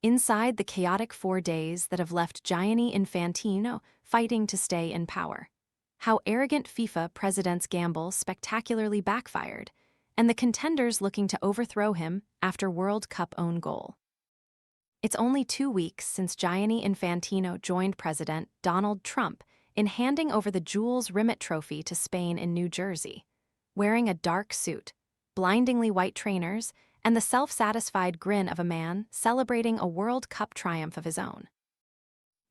inside the chaotic 4 days that have left Gianni Infantino fighting to stay in power. How arrogant FIFA president's gamble spectacularly backfired, and the contenders looking to overthrow him after World Cup own goal. It's only 2 weeks since Gianni Infantino joined President Donald Trump in handing over the Jules Rimet trophy to Spain in New Jersey, wearing a dark suit, blindingly white trainers, and the self-satisfied grin of a man celebrating a World Cup triumph of his own.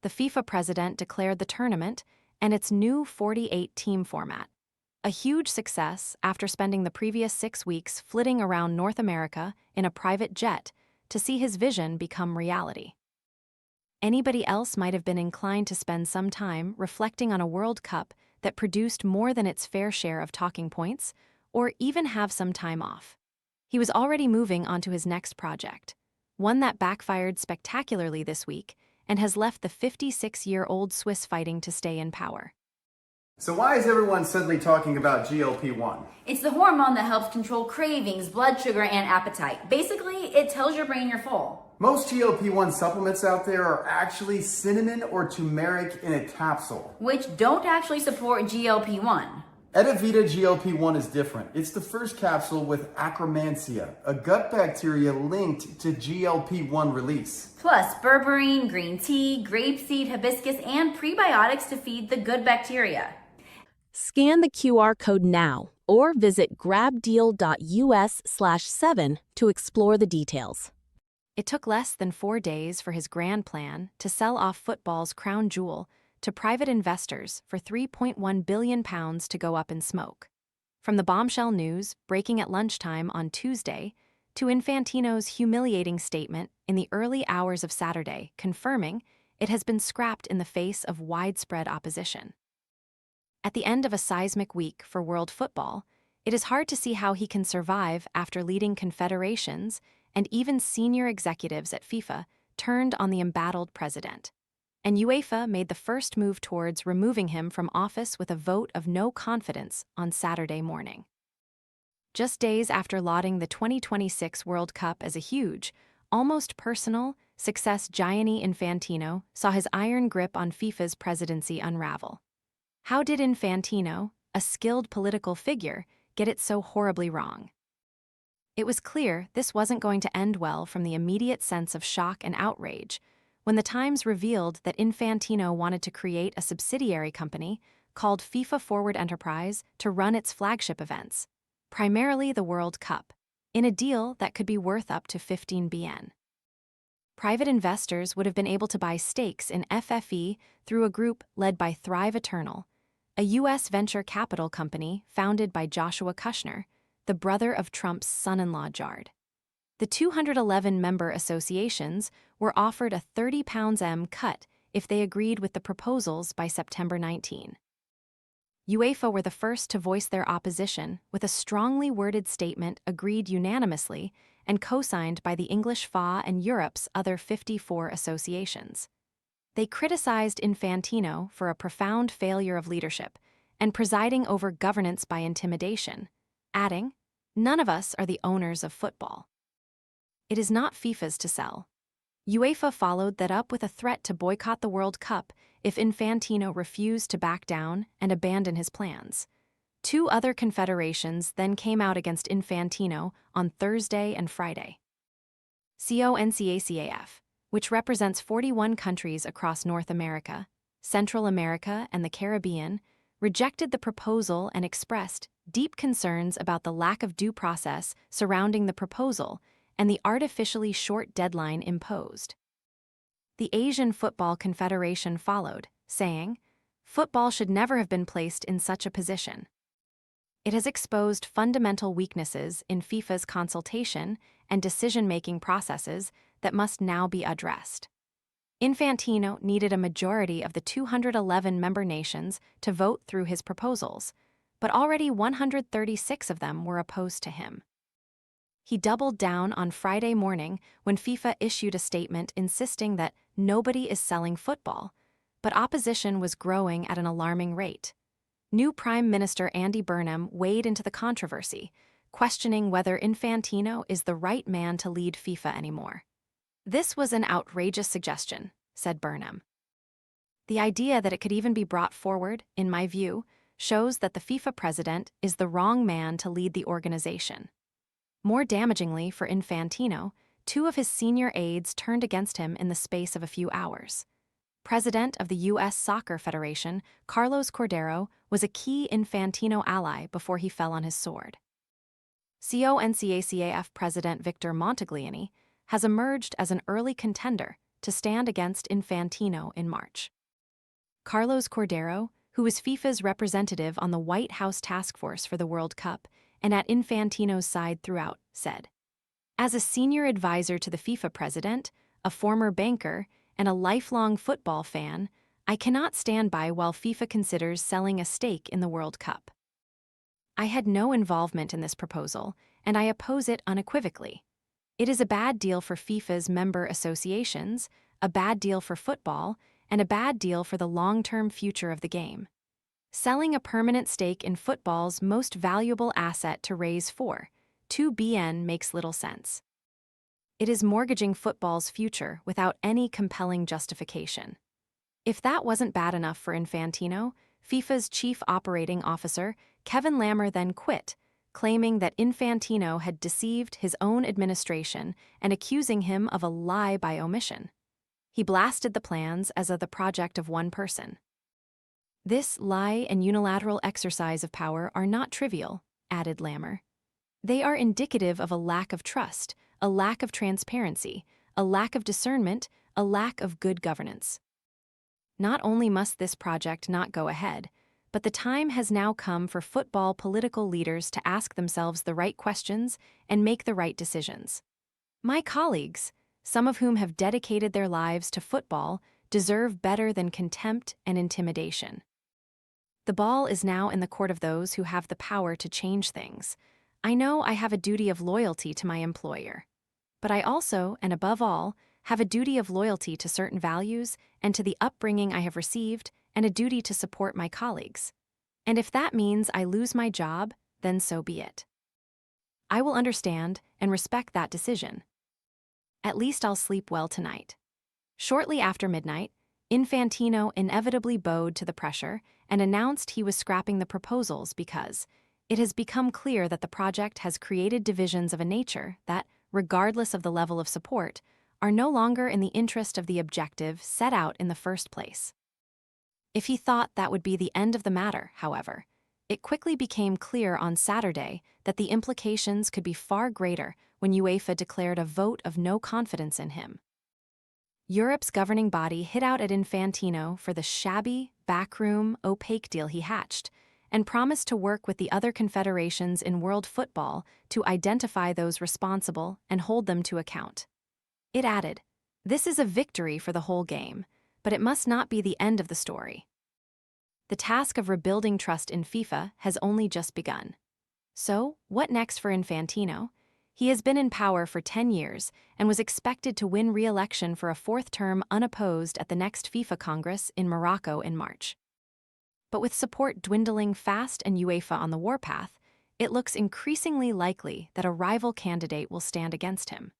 The FIFA president declared the tournament and its new 48-team format a huge success after spending the previous 6 weeks flitting around North America in a private jet to see his vision become reality. Anybody else might have been inclined to spend some time reflecting on a World Cup that produced more than its fair share of talking points, or even have some time off. He was already moving on to his next project, one that backfired spectacularly this week and has left the 56-year-old Swiss fighting to stay in power. So why is everyone suddenly talking about GLP-1? It's the hormone that helps control cravings, blood sugar, and appetite. Basically, it tells your brain you're full. Most GLP-1 supplements out there are actually cinnamon or turmeric in a capsule, Which don't actually support GLP-1. Edavita GLP-1 is different. It's the first capsule with Akkermansia, a gut bacteria linked to GLP-1 release. Plus berberine, green tea, grapeseed, hibiscus, and prebiotics to feed the good bacteria. Scan the QR code now or visit grabdeal.us/7 to explore the details. It took less than 4 days for his grand plan to sell off football's crown jewel to private investors for £3.1 billion to go up in smoke. From the bombshell news breaking at lunchtime on Tuesday to Infantino's humiliating statement in the early hours of Saturday confirming it has been scrapped in the face of widespread opposition. At the end of a seismic week for world football, it is hard to see how he can survive after leading confederations and even senior executives at FIFA turned on the embattled president. And UEFA made the first move towards removing him from office with a vote of no confidence on Saturday morning. Just days after lauding the 2026 World Cup as a huge, almost personal, success, Gianni Infantino saw his iron grip on FIFA's presidency unravel. How did Infantino, a skilled political figure, get it so horribly wrong? It was clear this wasn't going to end well from the immediate sense of shock and outrage when the Times revealed that Infantino wanted to create a subsidiary company called FIFA Forward Enterprise to run its flagship events, primarily the World Cup, in a deal that could be worth up to 15 billion. Private investors would have been able to buy stakes in FFE through a group led by Thrive Eternal, a U.S. venture capital company founded by Joshua Kushner, the brother of Trump's son-in-law Jared. The 211 member associations were offered a £30 cut if they agreed with the proposals by September 19. UEFA were the first to voice their opposition with a strongly worded statement agreed unanimously and co-signed by the English FA and Europe's other 54 associations. They criticized Infantino for a profound failure of leadership and presiding over governance by intimidation, adding, "None of us are the owners of football." It is not FIFA's to sell. UEFA followed that up with a threat to boycott the World Cup if Infantino refused to back down and abandon his plans. 2 other confederations then came out against Infantino on Thursday and Friday. CONCACAF, which represents 41 countries across North America, Central America, and the Caribbean, rejected the proposal and expressed deep concerns about the lack of due process surrounding the proposal and the artificially short deadline imposed. The Asian Football Confederation followed, saying, "Football should never have been placed in such a position. It has exposed fundamental weaknesses in FIFA's consultation and decision-making processes that must now be addressed." Infantino needed a majority of the 211 member nations to vote through his proposals, but already 136 of them were opposed to him. He doubled down on Friday morning when FIFA issued a statement insisting that nobody is selling football, but opposition was growing at an alarming rate. New Prime Minister Andy Burnham weighed into the controversy, questioning whether Infantino is the right man to lead FIFA anymore. "This was an outrageous suggestion," said Burnham. "The idea that it could even be brought forward, in my view, shows that the FIFA president is the wrong man to lead the organization." More damagingly for Infantino, two of his senior aides turned against him in the space of a few hours. President of the U.S. Soccer Federation, Carlos Cordero, was a key Infantino ally before he fell on his sword. CONCACAF President Victor Montagliani has emerged as an early contender to stand against Infantino in March. Carlos Cordero, who was FIFA's representative on the White House Task Force for the World Cup and at Infantino's side throughout, said, "As a senior advisor to the FIFA president, a former banker, and a lifelong football fan, I cannot stand by while FIFA considers selling a stake in the World Cup. I had no involvement in this proposal, and I oppose it unequivocally. It is a bad deal for FIFA's member associations, a bad deal for football, and a bad deal for the long-term future of the game. Selling a permanent stake in football's most valuable asset to raise $2 billion makes little sense. It is mortgaging football's future without any compelling justification." If that wasn't bad enough for Infantino, FIFA's chief operating officer, Kevin Lammer, then quit, claiming that Infantino had deceived his own administration and accusing him of a lie by omission. He blasted the plans as the project of one person. "This lie and unilateral exercise of power are not trivial," added Lammer. "They are indicative of a lack of trust, a lack of transparency, a lack of discernment, a lack of good governance. Not only must this project not go ahead, but the time has now come for football political leaders to ask themselves the right questions and make the right decisions. My colleagues, some of whom have dedicated their lives to football, deserve better than contempt and intimidation. The ball is now in the court of those who have the power to change things. I know I have a duty of loyalty to my employer. But I also, and above all, have a duty of loyalty to certain values and to the upbringing I have received, and a duty to support my colleagues. And if that means I lose my job, then so be it. I will understand and respect that decision. At least I'll sleep well tonight." Shortly after midnight, Infantino inevitably bowed to the pressure and announced he was scrapping the proposals because it has become clear that the project has created divisions of a nature that, regardless of the level of support, are no longer in the interest of the objective set out in the first place. If he thought that would be the end of the matter, however, it quickly became clear on Saturday that the implications could be far greater when UEFA declared a vote of no confidence in him. Europe's governing body hit out at Infantino for the shabby, backroom, opaque deal he hatched, and promised to work with the other confederations in world football to identify those responsible and hold them to account. It added, "This is a victory for the whole game, but it must not be the end of the story." The task of rebuilding trust in FIFA has only just begun. So, what next for Infantino? He has been in power for 10 years and was expected to win re-election for a fourth term unopposed at the next FIFA Congress in Morocco in March. But with support dwindling fast and UEFA on the warpath, it looks increasingly likely that a rival candidate will stand against him.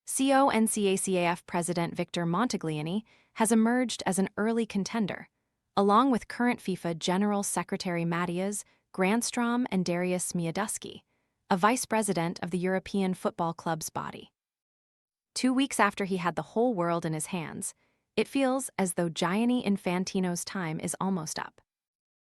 CONCACAF President Victor Montagliani has emerged as an early contender, along with current FIFA General Secretary Matthias Grandstrom and Darius Mioduski, a vice president of the European Football Club's body. 2 weeks after he had the whole world in his hands, it feels as though Gianni Infantino's time is almost up.